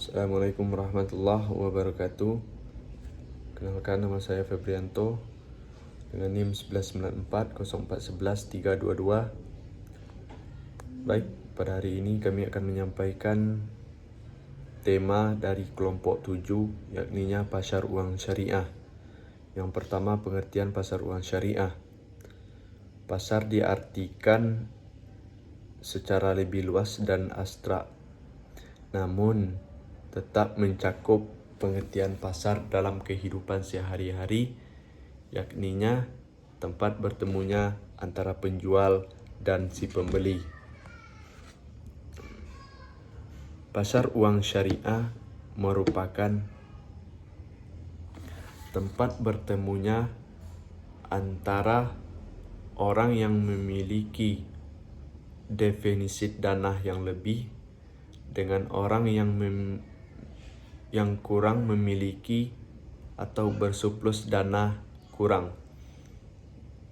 Assalamualaikum warahmatullahi wabarakatuh. Kenalkan, nama saya Febrianto dengan NIM 11940411 322. Baik, pada hari ini kami akan menyampaikan tema dari kelompok 7, yakninya pasar uang syariah. Yang pertama, pengertian pasar uang syariah. Pasar diartikan secara lebih luas dan abstrak, namun tetap mencakup pengertian pasar dalam kehidupan sehari-hari, yakninya tempat bertemunya antara penjual dan si pembeli. Pasar uang syariah merupakan tempat bertemunya antara orang yang memiliki defisit dana yang lebih dengan orang yang kurang memiliki atau bersurplus dana kurang.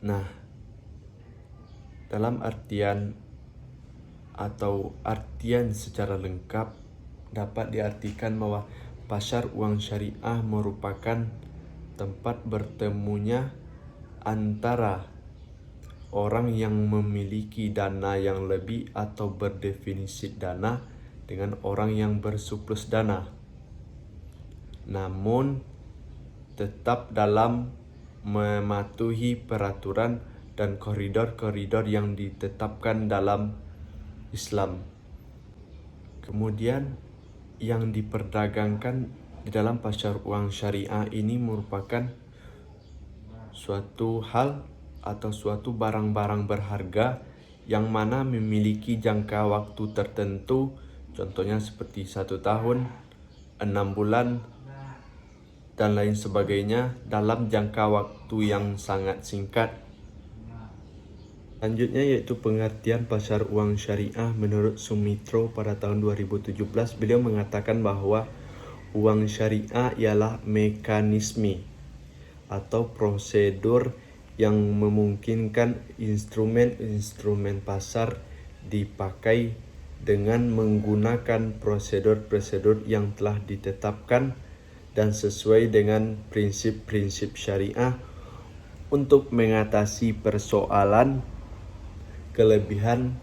Nah, dalam artian secara lengkap dapat diartikan bahwa pasar uang syariah merupakan tempat bertemunya antara orang yang memiliki dana yang lebih atau berdefisit dana dengan orang yang bersurplus dana, namun tetap dalam mematuhi peraturan dan koridor-koridor yang ditetapkan dalam Islam. Kemudian yang diperdagangkan di dalam pasar uang syariah ini merupakan suatu hal atau suatu barang-barang berharga yang mana memiliki jangka waktu tertentu, contohnya seperti 1 tahun, 6 bulan, dan lain sebagainya dalam jangka waktu yang sangat singkat. Selanjutnya yaitu pengertian pasar uang syariah menurut Sumitro pada tahun 2017. Beliau mengatakan bahwa uang syariah ialah mekanisme atau prosedur yang memungkinkan instrumen-instrumen pasar dipakai dengan menggunakan prosedur-prosedur yang telah ditetapkan dan sesuai dengan prinsip-prinsip syariah untuk mengatasi persoalan kelebihan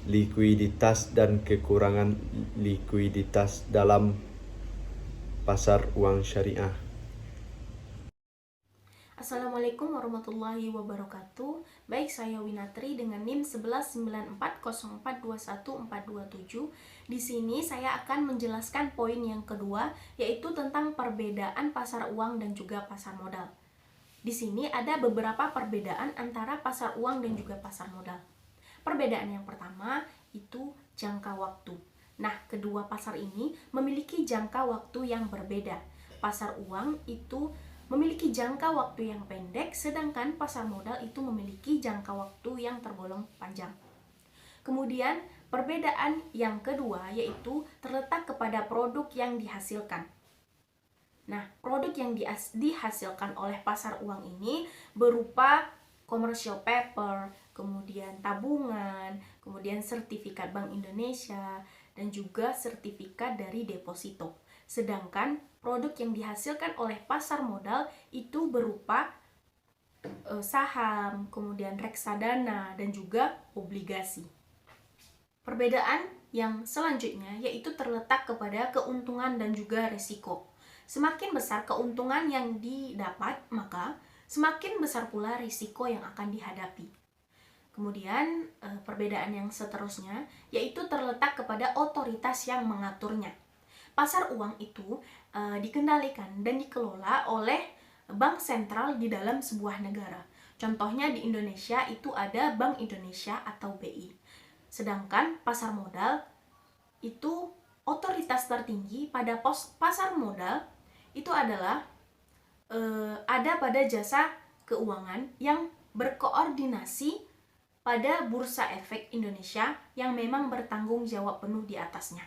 likuiditas dan kekurangan likuiditas dalam pasar uang syariah. Assalamualaikum warahmatullahi wabarakatuh. Baik, saya Winatri dengan NIM 1194042147. Di sini saya akan menjelaskan poin yang kedua, yaitu tentang perbedaan pasar uang dan juga pasar modal. Di sini ada beberapa perbedaan antara pasar uang dan juga pasar modal. Perbedaan yang pertama itu jangka waktu. Nah, kedua pasar ini memiliki jangka waktu yang berbeda. Pasar uang itu memiliki jangka waktu yang pendek, sedangkan pasar modal itu memiliki jangka waktu yang tergolong panjang. Kemudian, perbedaan yang kedua yaitu terletak kepada produk yang dihasilkan. Nah, produk yang dihasilkan oleh pasar uang ini berupa commercial paper, kemudian tabungan, kemudian sertifikat Bank Indonesia, dan juga sertifikat dari deposito. Sedangkan produk yang dihasilkan oleh pasar modal itu berupa saham, kemudian reksadana, dan juga obligasi. Perbedaan yang selanjutnya yaitu terletak kepada keuntungan dan juga resiko. Semakin besar keuntungan yang didapat, maka semakin besar pula risiko yang akan dihadapi. Kemudian perbedaan yang seterusnya yaitu terletak kepada otoritas yang mengaturnya. Pasar uang itu dikendalikan dan dikelola oleh bank sentral di dalam sebuah negara. Contohnya di Indonesia itu ada Bank Indonesia atau BI. Sedangkan pasar modal itu otoritas tertinggi pada pasar modal itu adalah ada pada jasa keuangan yang berkoordinasi pada Bursa Efek Indonesia yang memang bertanggung jawab penuh di atasnya.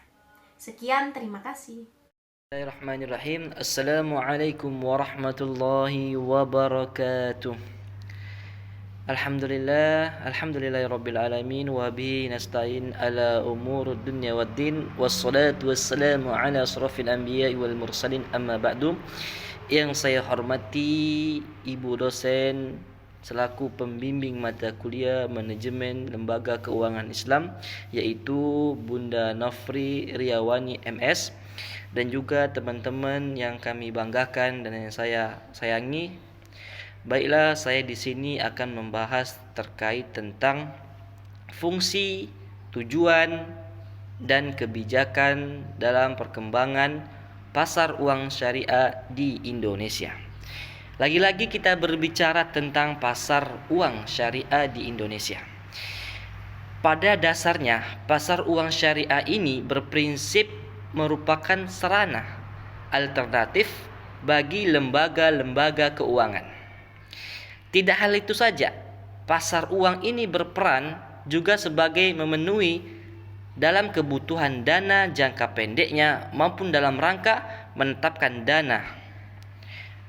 Sekian, terima kasih. Bismillahirrahmanirrahim. Assalamualaikum warahmatullahi wabarakatuh. Alhamdulillahirabbil alamin wa bihi nasta'in ala umurud dunya waddin wassalatu wassalamu ala asrofil anbiya'i wal mursalin amma ba'du. Yang saya hormati Ibu dosen selaku pembimbing mata kuliah manajemen lembaga keuangan Islam, yaitu Bunda Nofri Riawani MS, dan juga teman-teman yang kami banggakan dan yang saya sayangi. Baiklah, saya di sini akan membahas terkait tentang fungsi, tujuan, dan kebijakan dalam perkembangan pasar uang syariah di Indonesia. Lagi-lagi kita berbicara tentang pasar uang syariah di Indonesia. Pada dasarnya, pasar uang syariah ini berprinsip merupakan sarana alternatif bagi lembaga-lembaga keuangan. Tidak hal itu saja, pasar uang ini berperan juga sebagai memenuhi dalam kebutuhan dana jangka pendeknya maupun dalam rangka menetapkan dana.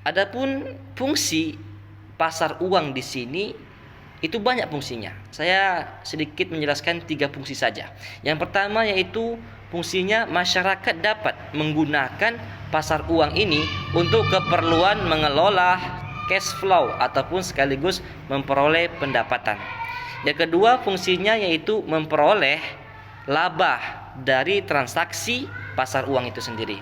Adapun fungsi pasar uang di sini itu banyak fungsinya. Saya sedikit menjelaskan 3 fungsi saja. Yang pertama yaitu fungsinya masyarakat dapat menggunakan pasar uang ini untuk keperluan mengelola cash flow ataupun sekaligus memperoleh pendapatan. Yang kedua fungsinya yaitu memperoleh laba dari transaksi pasar uang itu sendiri.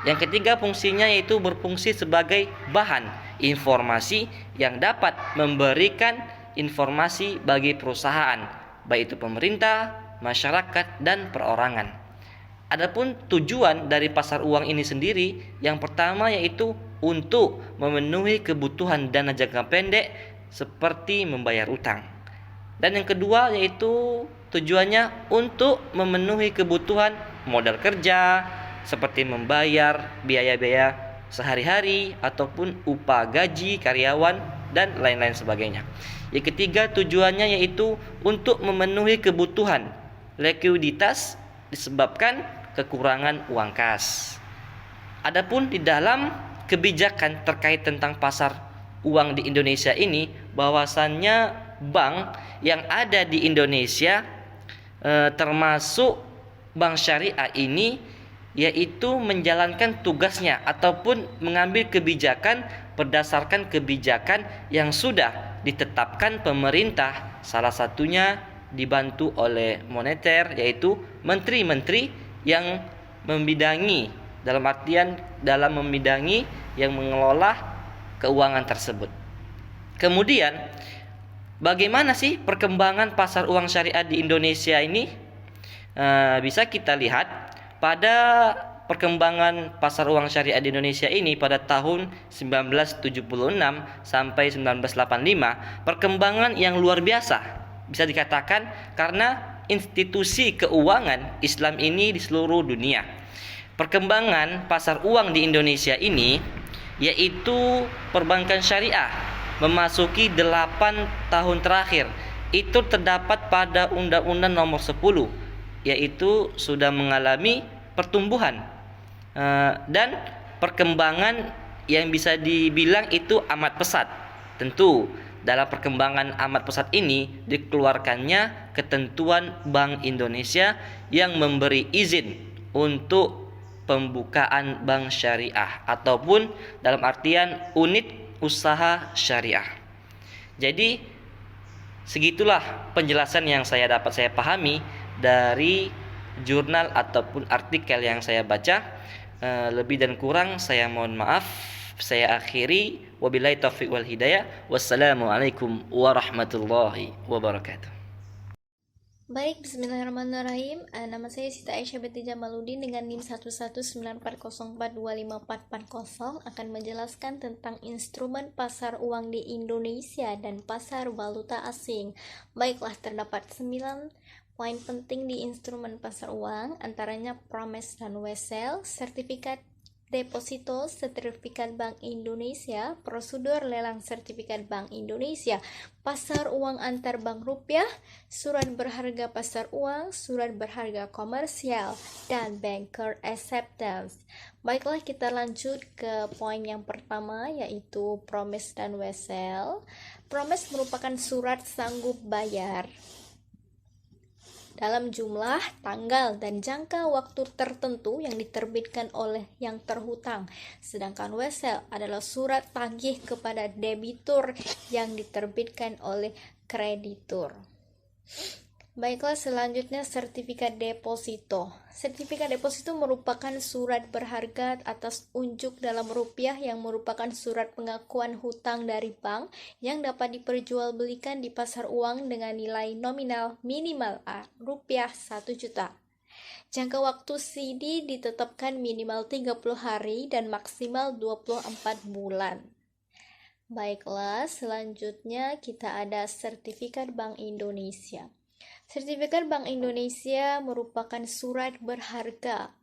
Yang ketiga fungsinya yaitu berfungsi sebagai bahan informasi yang dapat memberikan informasi bagi perusahaan, baik itu pemerintah, masyarakat, dan perorangan. Adapun tujuan dari pasar uang ini sendiri, yang pertama yaitu untuk memenuhi kebutuhan dana jangka pendek seperti membayar utang. Dan yang kedua yaitu tujuannya untuk memenuhi kebutuhan modal kerja seperti membayar biaya-biaya sehari-hari ataupun upah gaji karyawan dan lain-lain sebagainya. Yang ketiga tujuannya yaitu untuk memenuhi kebutuhan likuiditas disebabkan kekurangan uang kas. Adapun di dalam kebijakan terkait tentang pasar uang di Indonesia ini, bahwasannya bank yang ada di Indonesia termasuk bank syariah ini yaitu menjalankan tugasnya ataupun mengambil kebijakan berdasarkan kebijakan yang sudah ditetapkan pemerintah, salah satunya dibantu oleh moneter, yaitu menteri-menteri yang membidangi dalam membidangi yang mengelola keuangan tersebut. Kemudian bagaimana sih perkembangan pasar uang syariah di Indonesia ini? Bisa kita lihat pada perkembangan pasar uang syariah di Indonesia ini pada tahun 1976 sampai 1985, perkembangan yang luar biasa bisa dikatakan karena institusi keuangan Islam ini di seluruh dunia. Perkembangan pasar uang di Indonesia ini yaitu perbankan syariah memasuki 8 tahun terakhir. Itu terdapat pada Undang-Undang Nomor 10, yaitu sudah mengalami pertumbuhan dan perkembangan yang bisa dibilang itu amat pesat. Tentu dalam perkembangan amat pesat ini dikeluarkannya ketentuan Bank Indonesia yang memberi izin untuk pembukaan bank syariah ataupun dalam artian unit usaha syariah. Jadi segitulah penjelasan yang saya pahami dari jurnal ataupun artikel yang saya baca. Lebih dan kurang saya mohon maaf. Saya akhiri, wabillahi taufiq wal hidayah. Wassalamualaikum warahmatullahi wabarakatuh. Baik, bismillahirrahmanirrahim. Nama saya Sita Aisyah binti Jamaludin dengan NIM 11940425440 akan menjelaskan tentang instrumen pasar uang di Indonesia dan pasar valuta asing. Baiklah, terdapat 9 poin penting di instrumen pasar uang, antaranya promise dan wholesale, sertifikat deposito sertifikat Bank Indonesia, prosedur lelang sertifikat Bank Indonesia, pasar uang antar bank rupiah, surat berharga pasar uang, surat berharga komersial, dan banker acceptance. Baiklah, kita lanjut ke poin yang pertama, yaitu promise dan wesel. Promise merupakan surat sanggup bayar dalam jumlah, tanggal, dan jangka waktu tertentu yang diterbitkan oleh yang terhutang. Sedangkan wesel adalah surat tagih kepada debitur yang diterbitkan oleh kreditur. Baiklah, selanjutnya sertifikat deposito. Sertifikat deposito merupakan surat berharga atas unjuk dalam rupiah yang merupakan surat pengakuan hutang dari bank yang dapat diperjualbelikan di pasar uang dengan nilai nominal minimal rupiah 1 juta. Jangka waktu CD ditetapkan minimal 30 hari dan maksimal 24 bulan. Baiklah, selanjutnya kita ada sertifikat Bank Indonesia. Sertifikat Bank Indonesia merupakan surat berharga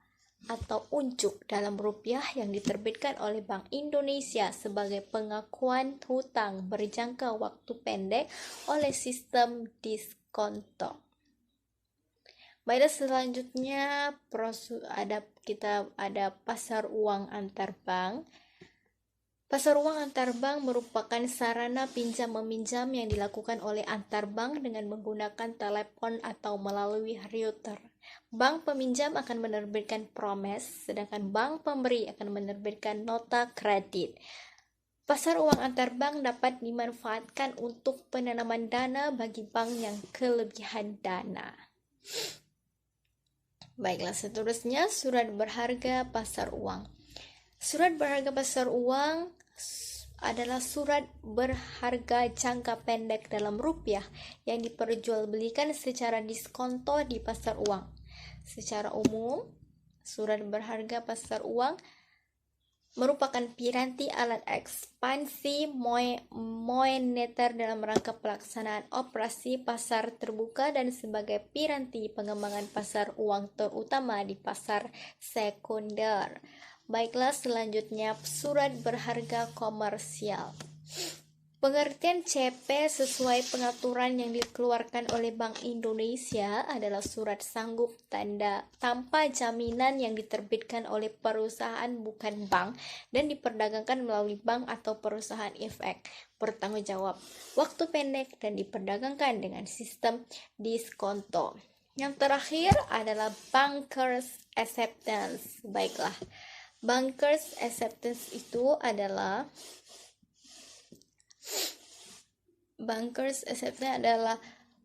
atau unjuk dalam rupiah yang diterbitkan oleh Bank Indonesia sebagai pengakuan hutang berjangka waktu pendek oleh sistem diskonto. Baiklah, selanjutnya kita ada pasar uang antar bank. Pasar uang antar bank merupakan sarana pinjam-meminjam yang dilakukan oleh antar bank dengan menggunakan telepon atau melalui router. Bank peminjam akan menerbitkan promes, sedangkan bank pemberi akan menerbitkan nota kredit. Pasar uang antar bank dapat dimanfaatkan untuk penanaman dana bagi bank yang kelebihan dana. Baiklah, seterusnya surat berharga pasar uang. Surat berharga pasar uang adalah surat berharga jangka pendek dalam rupiah yang diperjualbelikan secara diskonto di pasar uang. Secara umum, surat berharga pasar uang merupakan piranti alat ekspansi moneter dalam rangka pelaksanaan operasi pasar terbuka dan sebagai piranti pengembangan pasar uang terutama di pasar sekunder. Baiklah, selanjutnya surat berharga komersial. Pengertian CP sesuai pengaturan yang dikeluarkan oleh Bank Indonesia adalah surat sanggup tanpa jaminan yang diterbitkan oleh perusahaan bukan bank dan diperdagangkan melalui bank atau perusahaan efek bertanggung jawab waktu pendek dan diperdagangkan dengan sistem diskonto. Yang terakhir adalah bankers acceptance. Baiklah, bankers acceptance itu adalah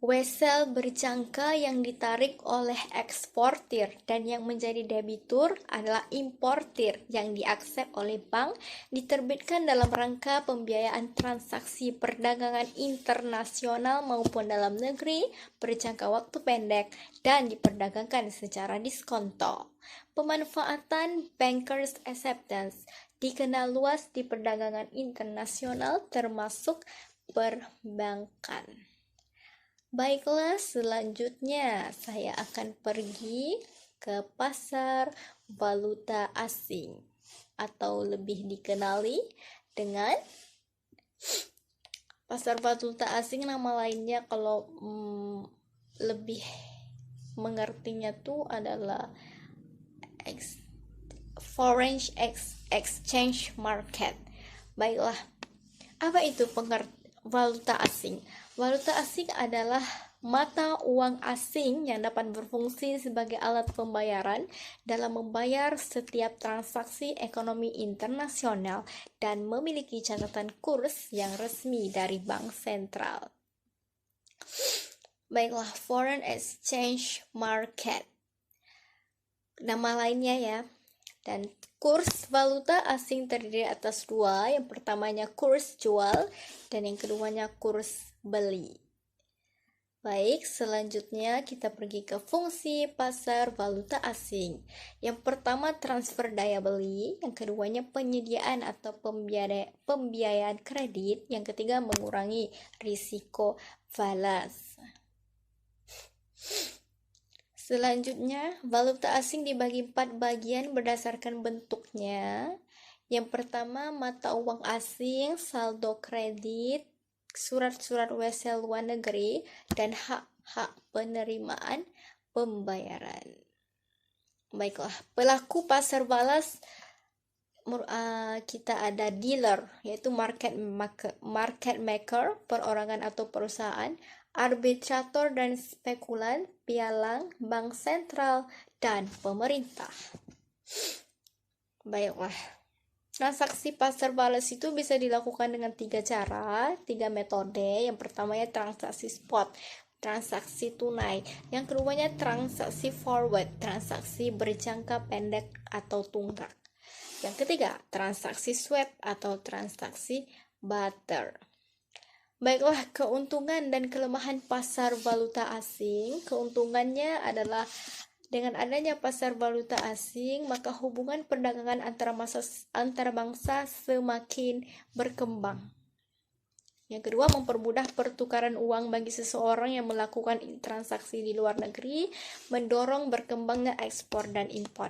wesel berjangka yang ditarik oleh eksportir dan yang menjadi debitur adalah importir yang diaksep oleh bank, diterbitkan dalam rangka pembiayaan transaksi perdagangan internasional maupun dalam negeri berjangka waktu pendek dan diperdagangkan secara diskonto. Pemanfaatan bankers acceptance dikenal luas di perdagangan internasional termasuk perbankan. Baiklah, selanjutnya saya akan pergi ke pasar valuta asing atau lebih dikenali dengan pasar valuta asing. Nama lainnya kalau lebih mengertinya tuh adalah foreign exchange market. Baiklah, apa itu valuta asing? Valuta asing adalah mata uang asing yang dapat berfungsi sebagai alat pembayaran dalam membayar setiap transaksi ekonomi internasional dan memiliki catatan kurs yang resmi dari bank sentral. Baiklah, foreign exchange market. Nama lainnya ya. Dan kurs valuta asing terdiri atas dua. Yang pertamanya kurs jual dan yang keduanya kurs beli. Baik, selanjutnya kita pergi ke fungsi pasar valuta asing. Yang pertama transfer daya beli, yang keduanya penyediaan atau pembiayaan kredit, yang ketiga mengurangi risiko falas. Selanjutnya, valuta asing dibagi 4 bagian berdasarkan bentuknya. Yang pertama, mata uang asing, saldo kredit, surat-surat wesel luar negeri, dan hak-hak penerimaan pembayaran. Baiklah, pelaku pasar balas kita ada dealer, yaitu market maker, perorangan atau perusahaan, arbitrator dan spekulan, pialang, bank sentral, dan pemerintah. Baiklah, transaksi pasar balas itu bisa dilakukan dengan 3 cara, 3 metode. Yang pertamanya transaksi spot, transaksi tunai. Yang keduanya transaksi forward, transaksi berjangka pendek atau tunggak. Yang ketiga, transaksi swap atau transaksi barter. Baiklah, keuntungan dan kelemahan pasar valuta asing. Keuntungannya adalah dengan adanya pasar valuta asing, maka hubungan perdagangan antar bangsa semakin berkembang. Yang kedua, mempermudah pertukaran uang bagi seseorang yang melakukan transaksi di luar negeri, mendorong berkembangnya ekspor dan impor.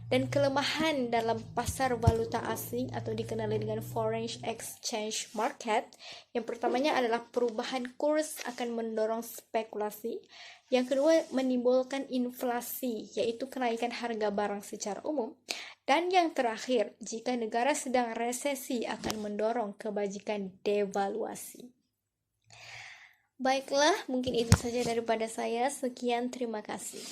Dan kelemahan dalam pasar valuta asing atau dikenali dengan foreign exchange market, yang pertamanya adalah perubahan kurs akan mendorong spekulasi. Yang kedua, menimbulkan inflasi, yaitu kenaikan harga barang secara umum. Dan yang terakhir, jika negara sedang resesi akan mendorong kebajikan devaluasi. Baiklah, mungkin itu saja daripada saya. Sekian, terima kasih.